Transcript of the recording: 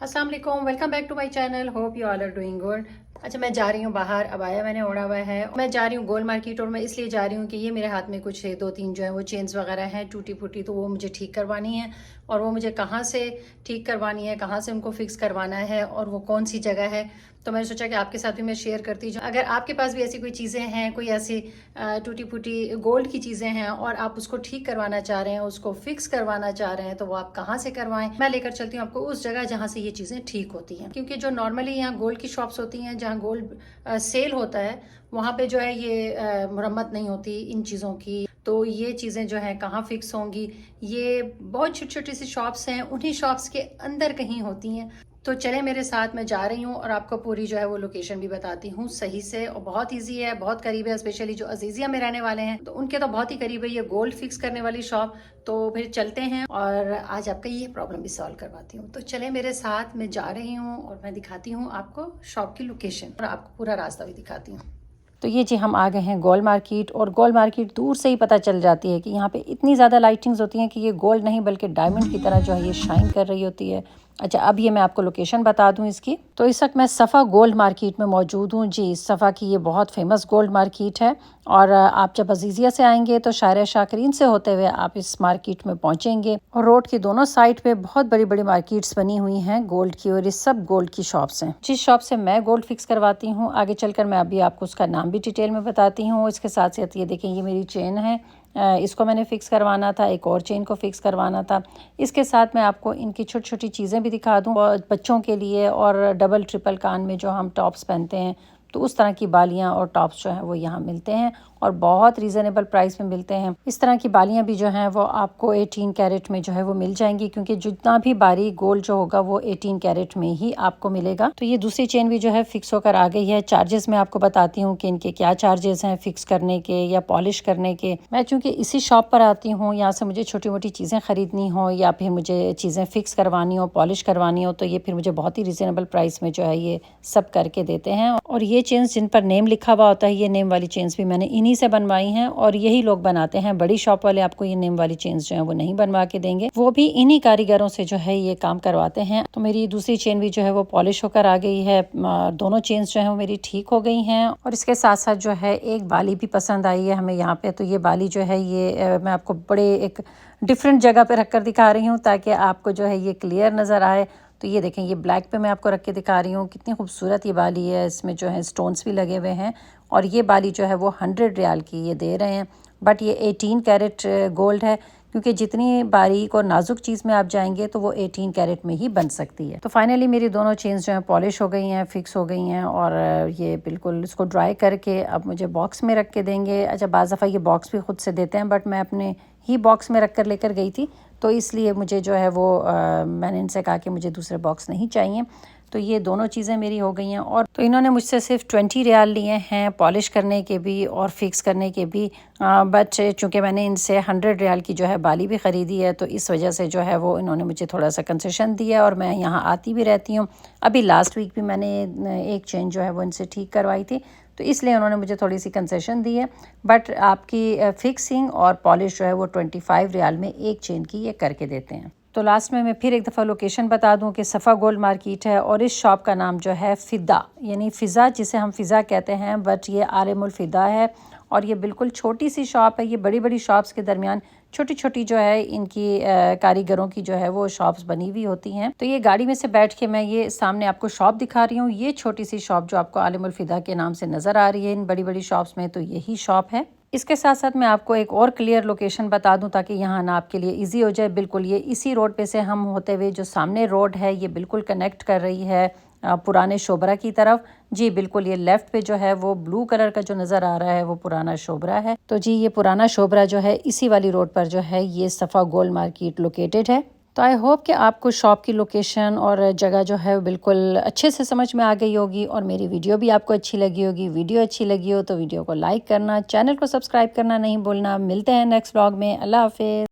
अस्सलाम वालेकुम, welcome back to my channel. Hope you all are doing good. अच्छा, मैं जा रही हूँ बाहर, अबाया मैंने ओढ़ा हुआ है। मैं जा रही हूँ गोल मार्केट और मैं इसलिए जा रही हूँ कि ये मेरे हाथ में कुछ है, 2-3 जो है वो चेन्स वगैरह हैं टूटी फूटी, तो वो मुझे ठीक करवानी है। और वो मुझे कहाँ से ठीक करवानी है, कहाँ से उनको फिक्स करवाना है और वो कौन सी जगह है, तो मैंने सोचा कि आपके साथ भी मैं शेयर करती हूँ। अगर आपके पास भी ऐसी कोई चीज़ें हैं, कोई ऐसी टूटी फूटी गोल्ड की चीज़ें हैं और आप उसको ठीक करवाना चाह रहे हैं, उसको फिक्स करवाना चाह रहे हैं, तो वो आप कहाँ से करवाएं। मैं लेकर चलती हूँ आपको उस जगह जहाँ से ये चीज़ें ठीक होती हैं। क्योंकि जो नॉर्मली यहाँ गोल्ड की शॉप्स होती हैं, जहाँ गोल्ड सेल होता है, वहाँ पे जो है ये मुरम्मत नहीं होती इन चीज़ों की। तो ये चीज़ें जो है कहाँ फिक्स होंगी, ये बहुत छोटी छोटी सी शॉप्स हैं, उन्हीं शॉप्स के अंदर कहीं होती हैं। तो चले मेरे साथ, मैं जा रही हूँ और आपको पूरी जो है वो लोकेशन भी बताती हूँ सही से। और बहुत इजी है, बहुत करीब है, स्पेशली जो अजीजिया में रहने वाले हैं तो उनके तो बहुत ही करीब है ये गोल्ड फिक्स करने वाली शॉप। तो फिर चलते हैं और आज आपका ये प्रॉब्लम भी सॉल्व करवाती हूँ। तो चले मेरे साथ, मैं जा रही हूँ और मैं दिखाती हूँ आपको शॉप की लोकेशन और आपको पूरा रास्ता भी दिखाती हूँ। तो ये जी हम आ गए हैं गोल मार्केट, और गोल मार्केट दूर से ही पता चल जाती है कि यहाँ पे इतनी ज़्यादा लाइटिंग्स होती हैं कि ये गोल्ड नहीं बल्कि डायमंड की तरह जो है ये शाइन कर रही होती है। अच्छा, अब ये मैं आपको लोकेशन बता दूं इसकी। तो इस वक्त मैं सफ़ा गोल्ड मार्केट में मौजूद हूँ जी। सफ़ा की ये बहुत फेमस गोल्ड मार्केट है और आप जब अजीज़िया से आएंगे तो शायर शाकरीन से होते हुए आप इस मार्केट में पहुँचेंगे। और रोड की दोनों साइड पे बहुत बड़ी बड़ी मार्केट्स बनी हुई हैं गोल्ड की, और ये सब गोल्ड की शॉप्स हैं। जिस शॉप से मैं गोल्ड फिक्स करवाती हूँ, आगे चलकर मैं अभी आपको उसका नाम भी डिटेल में बताती हूँ। इसके साथ साथ ये देखें, ये मेरी चेन है, इसको मैंने फ़िक्स करवाना था, एक और चेन को फ़िक्स करवाना था। इसके साथ मैं आपको इनकी छोटी छोटी चीज़ें भी दिखा दूँ, और बच्चों के लिए और डबल ट्रिपल कान में जो हम टॉप्स पहनते हैं, तो उस तरह की बालियाँ और टॉप्स जो हैं वो यहाँ मिलते हैं और बहुत रीज़नेबल प्राइस में मिलते हैं। इस तरह की बालियाँ भी जो हैं वो आपको 18 कैरेट में जो है वो मिल जाएंगी, क्योंकि जितना भी बारीक गोल्ड जो होगा वो 18 कैरेट में ही आपको मिलेगा। तो ये दूसरी चेन भी जो है फिक्स होकर आ गई है। चार्जेस मैं आपको बताती हूँ कि इनके क्या चार्जेस हैं फिक्स करने के या पॉलिश करने के। मैं चूँकि इसी शॉप पर आती हूँ, यहाँ से मुझे छोटी मोटी चीज़ें खरीदनी हो या फिर मुझे चीज़ें फिक्स करवानी हो, पॉलिश करवानी हो, तो ये फिर मुझे बहुत ही रीज़नेबल प्राइस में जो है ये सब करके देते हैं। और ये चेन्स जिन पर नेम लिखा हुआ होता है, ये नेम वाली चेन्स भी मैंने इन्हीं से बनवाई हैं और यही लोग बनाते हैं। बड़ी शॉप वाले आपको ये नेम वाली चेन्स जो है वो नहीं बनवा के देंगे, वो भी इन्हीं कारीगरों से जो है ये काम करवाते हैं। तो मेरी दूसरी चेन भी जो है वो पॉलिश होकर आ गई है, दोनों चेन्स जो है वो मेरी ठीक हो गई हैं। और इसके साथ साथ जो है एक बाली भी पसंद आई है हमें यहाँ पे। तो ये बाली जो है ये मैं आपको बड़े एक डिफरेंट जगह पे रख कर दिखा रही हूँ ताकि आपको जो है ये क्लियर नज़र आए। तो ये देखें, ये ब्लैक पे मैं आपको रख के दिखा रही हूँ, कितनी खूबसूरत ये बाली है। इसमें जो है स्टोन्स भी लगे हुए हैं और ये बाली जो है वो 100 रियाल की ये दे रहे हैं। बट ये 18 कैरेट गोल्ड है, क्योंकि जितनी बारीक और नाजुक चीज़ में आप जाएंगे तो वो 18 कैरेट में ही बन सकती है। तो फाइनली मेरी दोनों चेन्स जो हैं पॉलिश हो गई हैं, फिक्स हो गई हैं और ये बिल्कुल इसको ड्राई करके अब मुझे बॉक्स में रख के देंगे। अच्छा, बाज़ दफ़ा ये बॉक्स भी खुद से देते हैं, बट मैं अपने ही बॉक्स में रख कर लेकर गई थी, तो इसलिए मुझे जो है वो मैंने इनसे कहा कि मुझे दूसरे बॉक्स नहीं चाहिए। तो ये दोनों चीज़ें मेरी हो गई हैं। और तो इन्होंने मुझसे सिर्फ 20 रियाल लिए हैं पॉलिश करने के भी और फिक्स करने के भी। बट चूँकि मैंने इनसे 100 रियाल की जो है बाली भी ख़रीदी है, तो इस वजह से जो है वो इन्होंने मुझे थोड़ा सा कंसेशन दिया और मैं यहाँ आती भी रहती हूँ। अभी लास्ट वीक भी मैंने एक चेन जो है वो इनसे ठीक करवाई थी, तो इसलिए उन्होंने मुझे थोड़ी सी कंसेशन दी है। बट आपकी फिक्सिंग और पॉलिश जो है वो 25 रियाल में एक चेन की ये करके देते हैं। तो लास्ट में मैं फिर एक दफ़ा लोकेशन बता दूं कि सफ़ा गोल्ड मार्केट है और इस शॉप का नाम जो है फ़िदा, यानी फ़िज़ा, जिसे हम फ़िज़ा कहते हैं, बट ये आलिमुल फ़िदा है। और ये बिल्कुल छोटी सी शॉप है। ये बड़ी बड़ी शॉप्स के दरमियान छोटी छोटी जो है इनकी कारीगरों की जो है वो शॉप्स बनी हुई होती हैं। तो ये गाड़ी में से बैठ के मैं ये सामने आपको शॉप दिखा रही हूँ। ये छोटी सी शॉप जो आपको आलिमुल फ़िदा के नाम से नज़र आ रही है इन बड़ी बड़ी शॉप्स में, तो यही शॉप है। इसके साथ साथ मैं आपको एक और क्लियर लोकेशन बता दूं ताकि यहाँ आना आपके लिए इजी हो जाए। बिल्कुल ये इसी रोड पे से हम होते हुए जो सामने रोड है ये बिल्कुल कनेक्ट कर रही है पुराने शोबरा की तरफ। जी बिल्कुल, ये लेफ़्ट पे जो है वो ब्लू कलर का जो नज़र आ रहा है वो पुराना शोबरा है। तो जी ये पुराना शोबरा जो है इसी वाली रोड पर जो है ये सफ़ा गोल्ड मार्केट लोकेटेड है। तो आई होप कि आपको शॉप की लोकेशन और जगह जो है बिल्कुल अच्छे से समझ में आ गई होगी और मेरी वीडियो भी आपको अच्छी लगी होगी। वीडियो अच्छी लगी हो तो वीडियो को लाइक करना, चैनल को सब्सक्राइब करना नहीं भूलना। मिलते हैं नेक्स्ट व्लॉग में। अल्लाह हाफिज़।